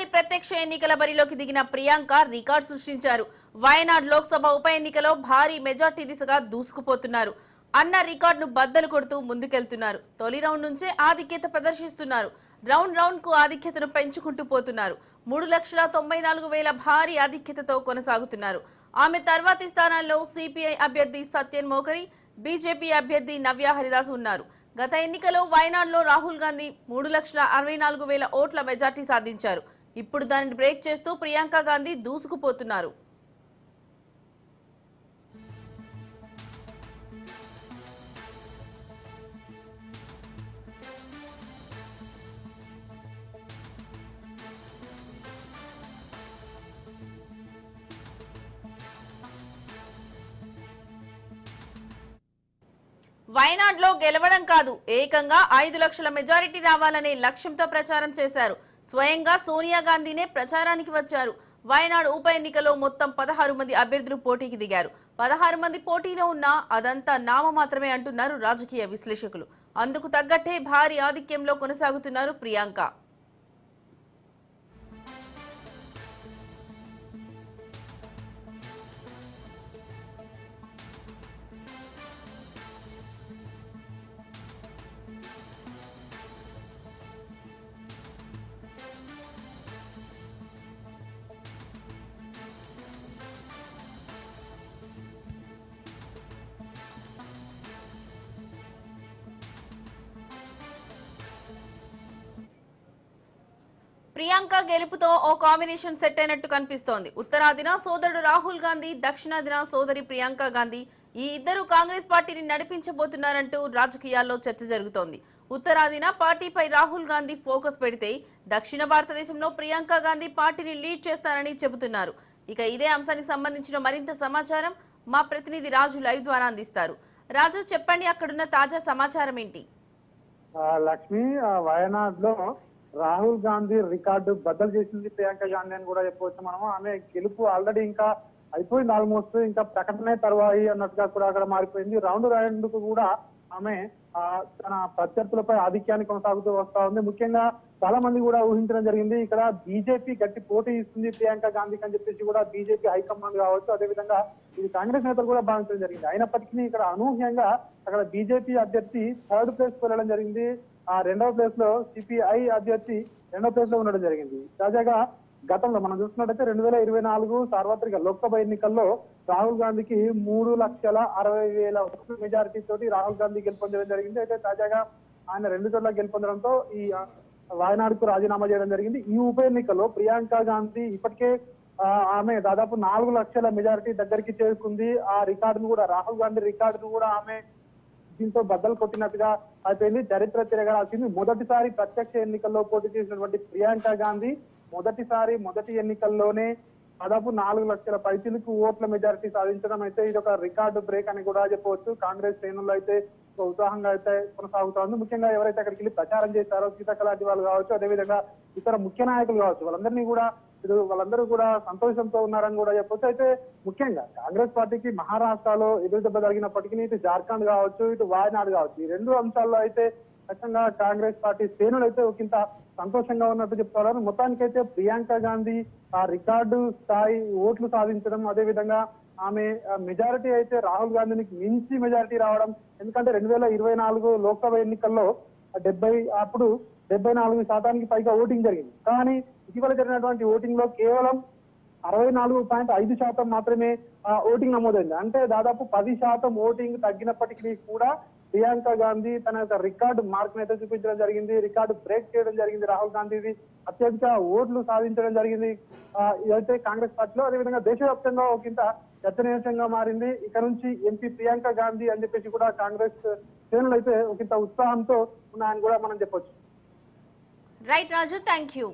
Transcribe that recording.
ఈసారి ప్రత్యక్ష ఎన్నికల బరిలోకి దిగిన ప్రియాంక రికార్డు సృష్టించారు. వయనాడ్ లోక్సభ ఉప ఎన్నికలో భారీ మెజార్టీ దిశగా దూసుకుపోతున్నారు. అన్న రికార్డును బద్దలు కొడుతూ ముందుకెళ్తున్నారు. తొలి రౌండ్ నుంచే ఆధిక్యత ప్రదర్శిస్తున్నారు. రౌండ్ రౌండ్ కు ఆధిక్యతను పెంచుకుంటూ పోతున్నారు. 3,94,000 భారీ ఆధిక్యతతో కొనసాగుతున్నారు. ఆమె తర్వాతి స్థానాల్లో సిపిఐ అభ్యర్థి సత్యన్ మోకరి, బీజేపీ అభ్యర్థి నవ్య హరిదాస్ ఉన్నారు. గత ఎన్నికలో వయనాడ్లో రాహుల్ గాంధీ 3,64,000 ఓట్ల మెజార్టీ సాధించారు. ఇప్పుడు దానిని బ్రేక్ చేస్తూ ప్రియాంక గాంధీ దూసుకుపోతున్నారు. వయనాడ్లో గెలవడం కాదు, ఏకంగా 5 లక్షల మెజారిటీ రావాలనే లక్ష్యంతో ప్రచారం చేశారు. స్వయంగా సోనియా గాంధీనే ప్రచారానికి వచ్చారు. వయనాడ్ ఉప ఎన్నికలో మొత్తం 16 మంది అభ్యర్థులు పోటీకి దిగారు. 16 మంది పోటీలో ఉన్నా అదంతా నామమాత్రమే అంటున్నారు రాజకీయ విశ్లేషకులు. అందుకు తగ్గట్టే భారీ ఆధిక్యంలో కొనసాగుతున్నారు ప్రియాంక. ప్రియాంక గెలుపుతో ఓ కాంబినేషన్ సెట్ అయినట్టు కనిపిస్తోంది. ఉత్తరాదిన సోదరుడు రాహుల్ గాంధీ, దక్షిణాదిన సోదరి ప్రియాంక గాంధీ ఈ ఇద్దరు కాంగ్రెస్ పార్టీని నడిపించబోతున్నారంటూ రాజకీయాల్లో చర్చ జరుగుతోంది. ఉత్తరాదిన పార్టీపై రాహుల్ గాంధీ ఫోకస్ పెడితే, దక్షిణ భారతదేశంలో ప్రియాంక గాంధీ పార్టీని లీడ్ చేస్తారని చెబుతున్నారు. ఇక ఇదే అంశానికి సంబంధించిన మరింత సమాచారం మా ప్రతినిధి రాజు లైవ్ ద్వారా అందిస్తారు. రాజు, చెప్పండి, అక్కడున్న తాజా సమాచారం ఏంటి? లక్ష్మి, వయనాడ్ లో రాహుల్ గాంధీ రికార్డు బద్దలు చేసింది ప్రియాంక గాంధీ అని కూడా చెప్పవచ్చు. మనము ఆమె గెలుపు ఆల్రెడీ ఇంకా అయిపోయింది, ఆల్మోస్ట్ ఇంకా ప్రకటనే తర్వాయి అన్నట్టుగా కూడా అక్కడ మారిపోయింది. రౌండ్ కు కూడా ఆమె తన ప్రత్యర్థులపై ఆధిక్యాన్ని కొనసాగుతూ వస్తా ఉంది. ముఖ్యంగా చాలా మంది కూడా ఊహించడం జరిగింది, ఇక్కడ బీజేపీ గట్టి పోటీ ఇస్తుంది ప్రియాంక గాంధీకి అని చెప్పేసి కూడా బీజేపీ హైకమాండ్ కావచ్చు, అదేవిధంగా ఇది కాంగ్రెస్ నేతలు కూడా భావించడం జరిగింది. అయినప్పటికీ ఇక్కడ అనూహ్యంగా అక్కడ బీజేపీ అభ్యర్థి 3rd ప్లేస్ కు వెళ్ళడం జరిగింది. ఆ 2వ ప్లేస్ లో సిపిఐ అభ్యర్థి 2వ ప్లేస్ లో ఉండడం జరిగింది. తాజాగా గతంలో మనం చూస్తున్నట్టయితే 2024 సార్వత్రిక లోక్సభ ఎన్నికల్లో రాహుల్ గాంధీకి 3,60,000 మెజారిటీ తోటి రాహుల్ గాంధీ గెలుపొందడం జరిగింది. అయితే తాజాగా ఆయన 2 చోట్ల గెలుపొందడంతో ఈ వయనాడ్ కు రాజీనామా చేయడం జరిగింది. ఈ ఉప ఎన్నికల్లో ప్రియాంక గాంధీ ఇప్పటికే ఆమె దాదాపు 4 లక్షల మెజారిటీ దగ్గరికి చేరుకుంది. ఆ రికార్డును కూడా, రాహుల్ గాంధీ రికార్డును కూడా ఆమె దీంతో బద్దలు కొట్టినట్టుగా అయిపోయింది. చరిత్ర తిరగరాల్సింది. మొదటిసారి ప్రత్యక్ష ఎన్నికల్లో పోటీ చేసినటువంటి ప్రియాంక గాంధీ మొదటి ఎన్నికల్లోనే దాదాపు 4 లక్షల పైచిలకు ఓట్ల మెజారిటీ సాధించడం అయితే ఇది ఒక రికార్డు బ్రేక్ అని కూడా చెప్పవచ్చు. కాంగ్రెస్ శ్రేణుల్లో అయితే ఉత్సాహంగా అయితే కొనసాగుతోంది. ముఖ్యంగా ఎవరైతే అక్కడికి వెళ్ళి ప్రచారం చేశారో, సీతక్క లాంటి వాళ్ళు కావచ్చు, అదేవిధంగా ఇతర ముఖ్య నాయకులు కావచ్చు, వాళ్ళందరూ కూడా సంతోషంతో ఉన్నారని కూడా చెప్పొచ్చు. అయితే ముఖ్యంగా కాంగ్రెస్ పార్టీకి మహారాష్ట్రలో ఎదురు దెబ్బ జరిగినప్పటికీ ఇటు జార్ఖండ్ కావచ్చు, ఇటు వాయనాడ్ కావచ్చు, ఈ 2 అంశాల్లో అయితే ఖచ్చితంగా కాంగ్రెస్ పార్టీ శ్రేణులు అయితే ఒకంత సంతోషంగా ఉన్నట్టు చెప్తున్నారు. మొత్తానికైతే ప్రియాంక గాంధీ ఆ రికార్డు స్థాయి ఓట్లు సాధించడం, అదేవిధంగా ఆమె మెజారిటీ అయితే రాహుల్ గాంధీకి మించి మెజారిటీ రావడం. ఎందుకంటే 2024 లోక్సభ ఎన్నికల్లో 74% పైగా ఓటింగ్ జరిగింది. కానీ ఇటీవల జరిగినటువంటి ఓటింగ్ లో కేవలం 64.5% మాత్రమే ఓటింగ్ నమోదైంది. అంటే దాదాపు 10% ఓటింగ్ తగ్గినప్పటికీ కూడా ప్రియాంక గాంధీ తన యొక్క రికార్డు మార్క్ అయితే చూపించడం జరిగింది. రికార్డు బ్రేక్ చేయడం జరిగింది. రాహుల్ గాంధీది అత్యధిక ఓట్లు సాధించడం జరిగింది. ఇదైతే కాంగ్రెస్ పార్టీలో, అదేవిధంగా దేశవ్యాప్తంగా ఒకంత చర్చనీయాంశంగా మారింది. ఇక నుంచి ఎంపీ ప్రియాంక గాంధీ అని చెప్పేసి కూడా కాంగ్రెస్ శ్రేణులు అయితే ఒకంత ఉత్సాహంతో ఉన్నాయని కూడా మనం చెప్పొచ్చు. Right Raju, thank you.